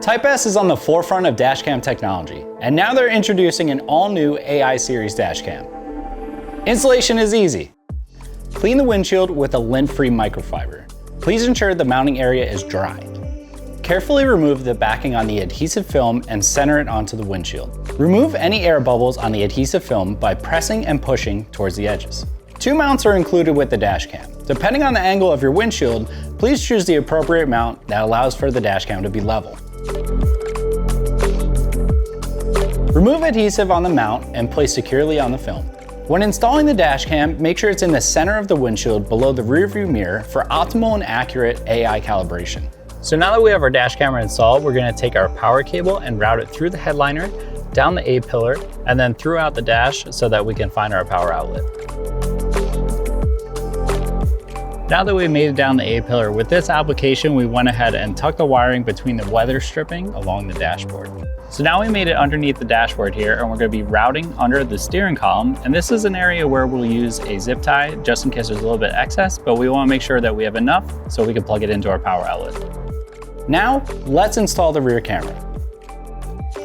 TYPE S is on the forefront of dashcam technology, and now they're introducing an all-new AI series dashcam. Installation is easy. Clean the windshield with a lint-free microfiber. Please ensure the mounting area is dry. Carefully remove the backing on the adhesive film and center it onto the windshield. Remove any air bubbles on the adhesive film by pressing and pushing towards the edges. 2 mounts are included with the dashcam. Depending on the angle of your windshield, please choose the appropriate mount that allows for the dashcam to be level. Remove adhesive on the mount and place securely on the film. When installing the dashcam, make sure it's in the center of the windshield below the rearview mirror for optimal and accurate AI calibration. So now that we have our dash camera installed, we're going to take our power cable and route it through the headliner, down the A-pillar, and then throughout the dash so that we can find our power outlet. Now that we've made it down the A-pillar, with this application, we went ahead and tucked the wiring between the weather stripping along the dashboard. So now we made it underneath the dashboard here, and we're going to be routing under the steering column. And this is an area where we'll use a zip tie just in case there's a little bit excess, but we want to make sure that we have enough so we can plug it into our power outlet. Now, let's install the rear camera.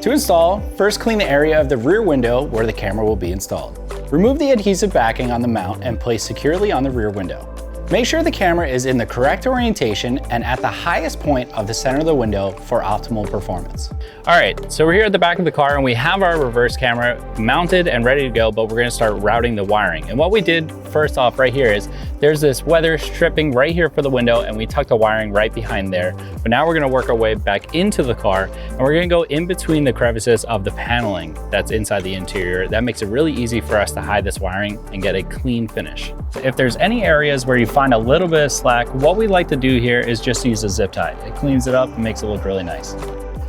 To install, first clean the area of the rear window where the camera will be installed. Remove the adhesive backing on the mount and place securely on the rear window. Make sure the camera is in the correct orientation and at the highest point of the center of the window for optimal performance. All right, so we're here at the back of the car and we have our reverse camera mounted and ready to go, but we're gonna start routing the wiring. And what we did first off right here is there's this weather stripping right here for the window and we tucked the wiring right behind there. But now we're gonna work our way back into the car and we're gonna go in between the crevices of the paneling that's inside the interior. That makes it really easy for us to hide this wiring and get a clean finish. If there's any areas where you find a little bit of slack, what we like to do here is just use a zip tie. It cleans it up and makes it look really nice.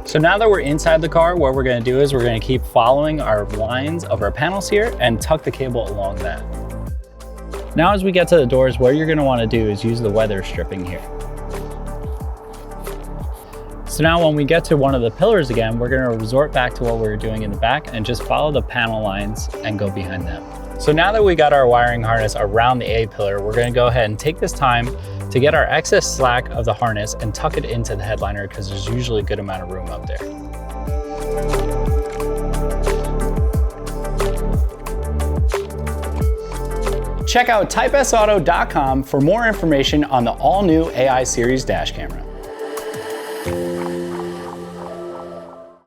So now that we're inside the car, what we're gonna do is we're gonna keep following our lines of our panels here and tuck the cable along that. Now as we get to the doors, what you're gonna wanna do is use the weather stripping here. So now when we get to one of the pillars again, we're gonna resort back to what we were doing in the back and just follow the panel lines and go behind them. So now that we got our wiring harness around the A-pillar, we're gonna go ahead and take this time to get our excess slack of the harness and tuck it into the headliner because there's usually a good amount of room up there. Check out typeSauto.com for more information on the all-new AI series dash camera.